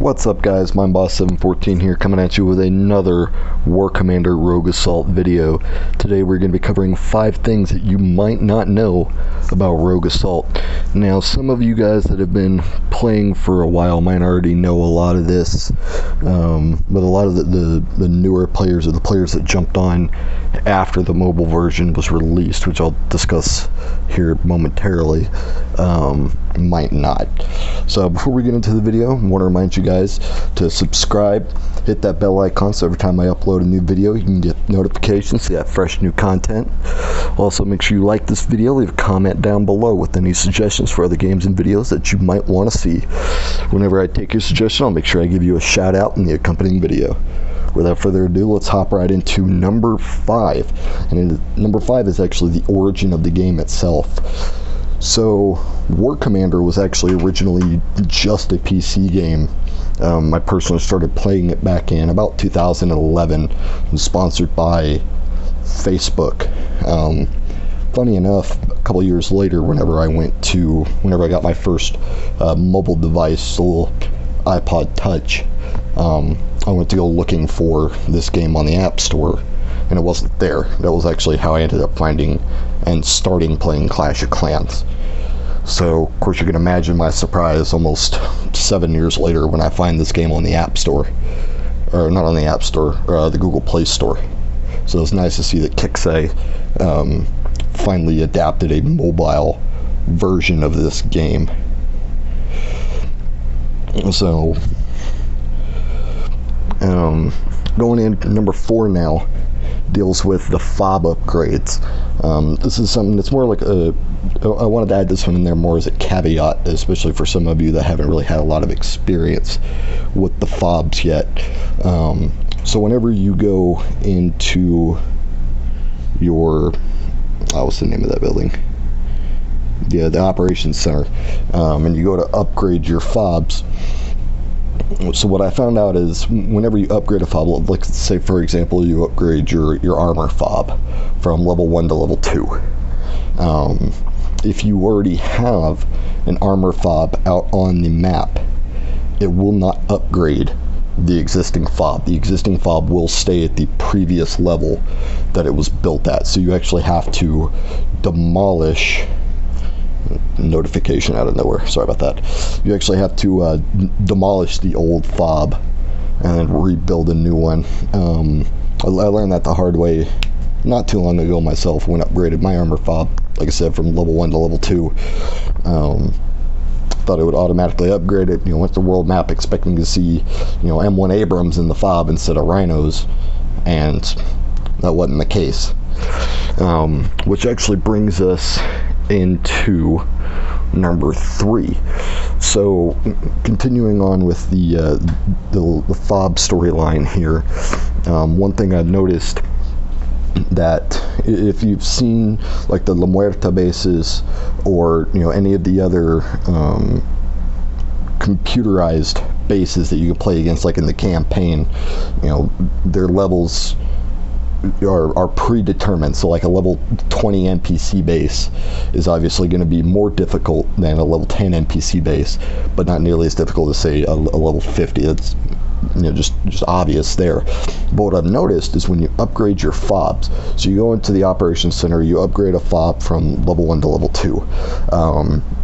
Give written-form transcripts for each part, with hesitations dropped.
What's up guys, my boss 714 here, coming at you with another War Commander Rogue Assault video. Today we're going to be covering 5 things that you might not know about Rogue Assault. Now some of you guys that have been playing for a while might already know a lot of this, but a lot of the newer players, or the players that jumped on after the mobile version was released, which I'll discuss here momentarily, might not. So before we get into the video, I want to remind you guys to subscribe, hit that bell icon so every time I upload a new video you can get notifications, see that fresh new content. Also make sure you like this video, leave a comment down below with any suggestions for other games and videos that you might want to see. Whenever I take your suggestion, I'll make sure I give you a shout out in the accompanying video. Without further ado, let's hop right into number 5. And number 5 is actually the origin of the game itself. So War Commander was actually originally just a PC game. I personally started playing it back in about 2011. It was sponsored by Facebook. Funny enough, a couple years later, whenever I got my first mobile device, a little iPod Touch, I went to go looking for this game on the App Store, and it wasn't there. That was actually how I ended up finding and starting playing Clash of Clans. So, of course, you can imagine my surprise almost 7 years later when I find this game on the App Store. Or, not on the App Store, the Google Play Store. So it's nice to see that Kixay finally adapted a mobile version of this game. So, going in, number 4 now deals with the fob upgrades. This is something that's more like I wanted to add this one in there more as a caveat, especially for some of you that haven't really had a lot of experience with the fobs yet. So whenever you go into your, what's the name of that building? Yeah, the operations center, and you go to upgrade your fobs. So what I found out is whenever you upgrade a fob, like say for example you upgrade your armor fob from level 1 to level 2. If you already have an armor fob out on the map, it will not upgrade the existing fob. The existing fob will stay at the previous level that it was built at. So you actually have to demolish, notification out of nowhere, sorry about that. You actually have to demolish the old fob and then rebuild a new one. I learned that the hard way not too long ago myself when I upgraded my armor fob, like I said, from level 1 to level 2. Thought it would automatically upgrade it, went to world map expecting to see, M1 Abrams in the fob instead of rhinos, and that wasn't the case. Which actually brings us into number 3. So continuing on with the fob storyline here, one thing I've noticed, that if you've seen like the La Muerta bases or any of the other computerized bases that you can play against, like in the campaign, their levels are predetermined. So like a level 20 NPC base is obviously going to be more difficult than a level 10 NPC base, but not nearly as difficult as say a level 50. It's just obvious there. But what I've noticed is when you upgrade your fobs, so you go into the operations center, you upgrade a fob from level 1 to level 2,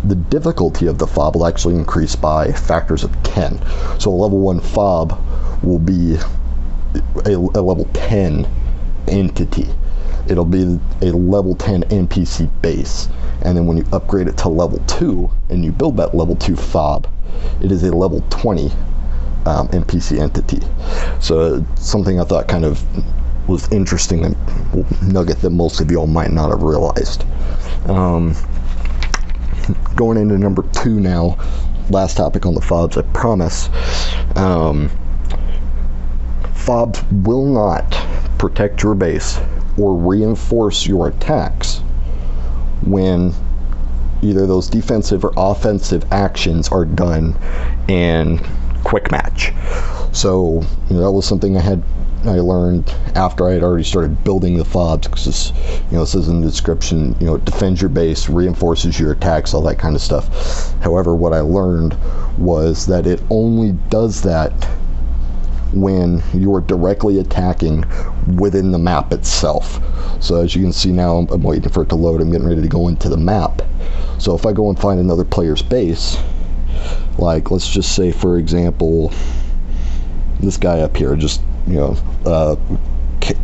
the difficulty of the fob will actually increase by factors of 10. So a level 1 fob will be a level 10 entity. It'll be a level 10 NPC base, and then when you upgrade it to level 2 and you build that level 2 fob, it is a level 20 NPC entity. So something I thought kind of was interesting, and nugget that most of y'all might not have realized. Going into number 2 now, last topic on the fobs, I promise. Fobs will not protect your base or reinforce your attacks when either those defensive or offensive actions are done in quick match. So that was something I learned after I had already started building the fobs, because it says in the description, it defends your base, reinforces your attacks, all that kind of stuff. However, what I learned was that it only does that when you're directly attacking within the map itself. So as you can see now, I'm waiting for it to load. I'm getting ready to go into the map. So if I go and find another player's base, like let's just say, for example, this guy up here, just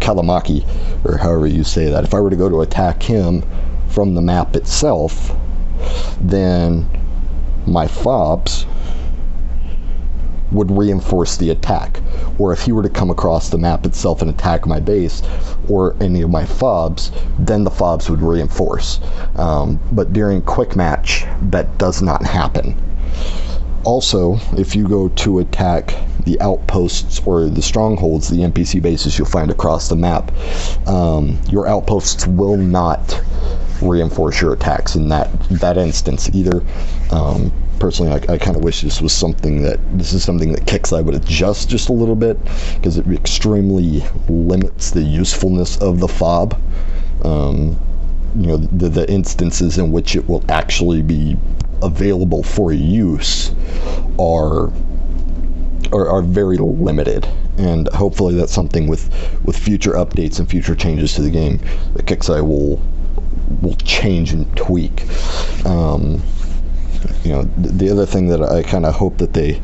Kalamaki, or however you say that. If I were to go to attack him from the map itself, then my fobs would reinforce the attack. Or if he were to come across the map itself and attack my base or any of my fobs, then the fobs would reinforce. But during quick match, that does not happen. Also, if you go to attack the outposts or the strongholds, the NPC bases you'll find across the map, your outposts will not reinforce your attacks in that instance either. Personally, I kind of wish this is something that Kixeye would adjust just a little bit, because it extremely limits the usefulness of the fob. The instances in which it will actually be available for use are very limited, and hopefully that's something with future updates and future changes to the game that Kixeye will change and tweak. The other thing that I kind of hope that they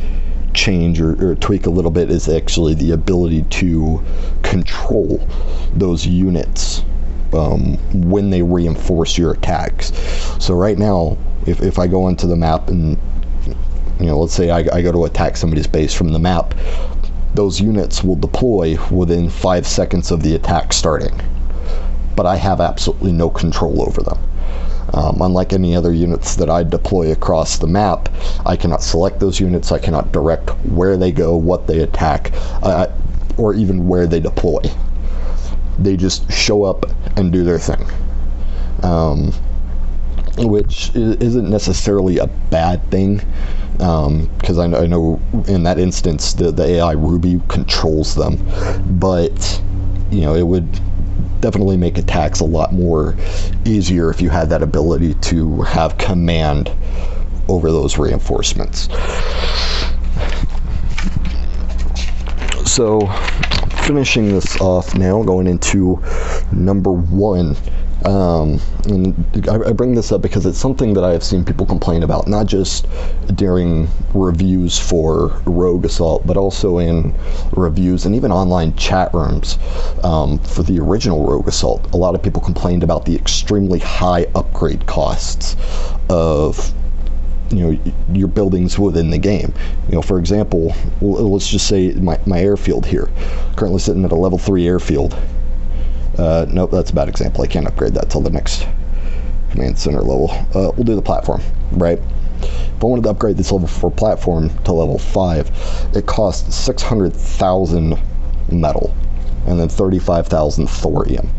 change or tweak a little bit is actually the ability to control those units when they reinforce your attacks. So right now, if I go into the map and let's say I go to attack somebody's base from the map, those units will deploy within 5 seconds of the attack starting, but I have absolutely no control over them. Unlike any other units that I deploy across the map, I cannot select those units, I cannot direct where they go, what they attack, or even where they deploy. They just show up and do their thing. Which isn't necessarily a bad thing, because I know in that instance the AI Ruby controls them, but it would definitely make attacks a lot more easier if you had that ability to have command over those reinforcements. So finishing this off now, going into number 1. And I bring this up because it's something that I have seen people complain about, not just during reviews for Rouge Assault, but also in reviews and even online chat rooms for the original Rouge Assault. A lot of people complained about the extremely high upgrade costs of your buildings within the game. For example, let's just say my airfield here, currently sitting at a level 3 airfield. Nope, that's a bad example. I can't upgrade that till the next command center level. We'll do the platform, right? If I wanted to upgrade this level 4 platform to level 5, it costs 600,000 metal and then 35,000 thorium.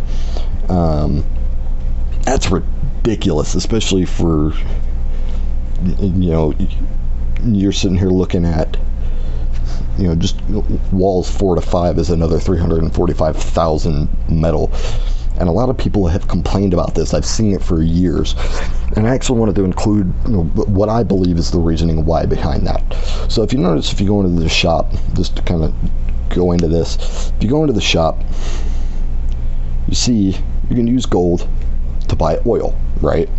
That's ridiculous, especially for, you're sitting here looking at, just walls 4 to 5 is another 345,000 metal. And a lot of people have complained about this. I've seen it for years. And I actually wanted to include what I believe is the reasoning why behind that. So if you notice, if you go into the shop, just to kind of go into this, if you go into the shop, you see you can use gold to buy oil, right?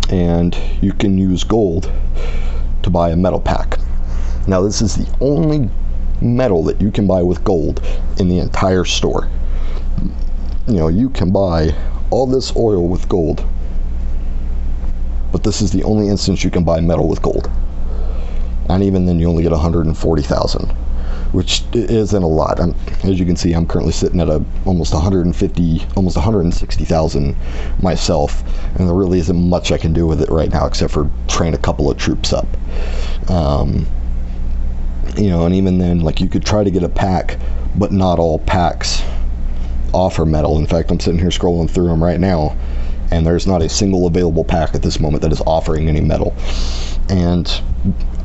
And you can use gold to buy a metal pack. Now this is the only metal that you can buy with gold in the entire store. You can buy all this oil with gold, but this is the only instance you can buy metal with gold. And even then you only get 140,000, which isn't a lot. As you can see, I'm currently sitting at almost 150, almost 160,000 myself, and there really isn't much I can do with it right now except for train a couple of troops up. And even then, like, you could try to get a pack, but not all packs offer metal. In fact, I'm sitting here scrolling through them right now, and there's not a single available pack at this moment that is offering any metal. And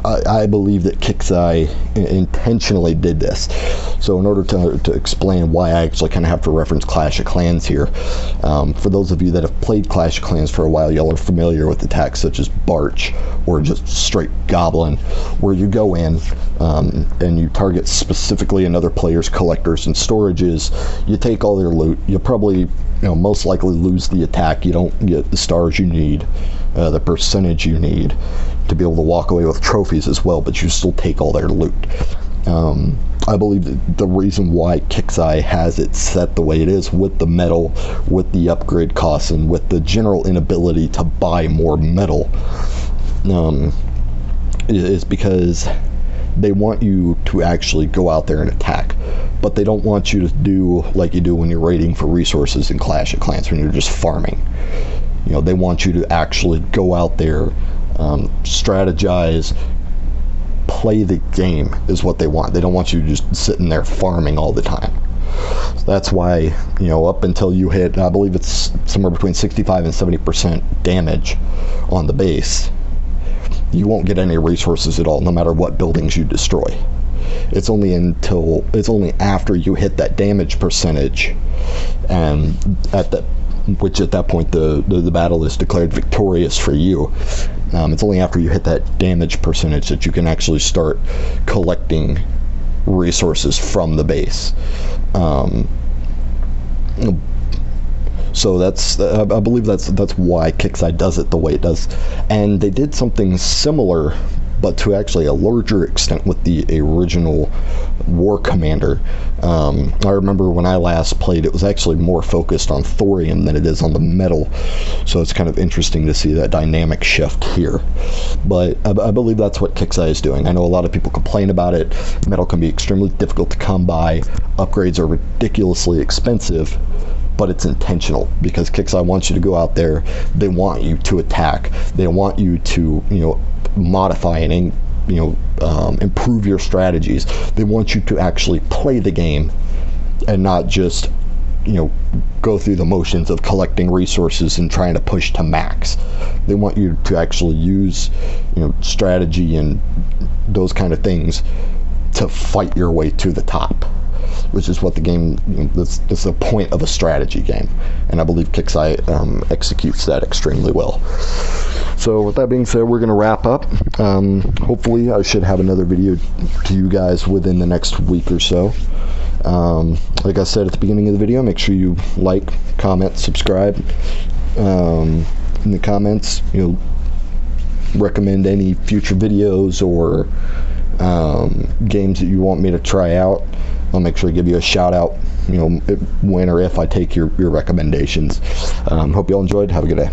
I believe that Kixeye intentionally did this. So in order to explain why, I actually kind of have to reference Clash of Clans here. For those of you that have played Clash of Clans for a while, y'all are familiar with attacks such as Barch or just straight Goblin, where you go in and you target specifically another player's collectors and storages. You take all their loot. You'll probably, most likely lose the attack. You don't get the stars you need, the percentage you need to be able to walk away with trophies as well, but you still take all their loot. I believe that the reason why Kixeye has it set the way it is with the metal, with the upgrade costs, and with the general inability to buy more metal, is because they want you to actually go out there and attack, but they don't want you to do like you do when you're raiding for resources in Clash of Clans, when you're just farming. They want you to actually go out there, strategize, play the game is what they want. They don't want you just sitting there farming all the time. So that's why, up until you hit, I believe it's somewhere between 65 and 70% damage on the base, you won't get any resources at all, no matter what buildings you destroy. It's only after you hit that damage percentage, and at that point the battle is declared victorious for you. It's only after you hit that damage percentage that you can actually start collecting resources from the base. So I believe that's why Kixeye does it the way it does. And they did something similar, but to actually a larger extent with the original War Commander. I remember when I last played, it was actually more focused on thorium than it is on the metal, so it's kind of interesting to see that dynamic shift here. But I believe that's what Kixeye is doing. I know a lot of people complain about it. Metal can be extremely difficult to come by. Upgrades are ridiculously expensive, but it's intentional, because Kixeye wants you to go out there. They want you to attack. They want you to, modify and improve your strategies. They want you to actually play the game and not just go through the motions of collecting resources and trying to push to max. They want you to actually use strategy and those kind of things to fight your way to the top, which is what the game, that's the point of a strategy game, and I believe Kixeye executes that extremely well. So with that being said, we're going to wrap up. Hopefully I should have another video to you guys within the next week or so. Like I said at the beginning of the video, make sure you like, comment, subscribe. In the comments, recommend any future videos or games that you want me to try out. I'll make sure to give you a shout out, when or if I take your recommendations. Hope you all enjoyed. Have a good day.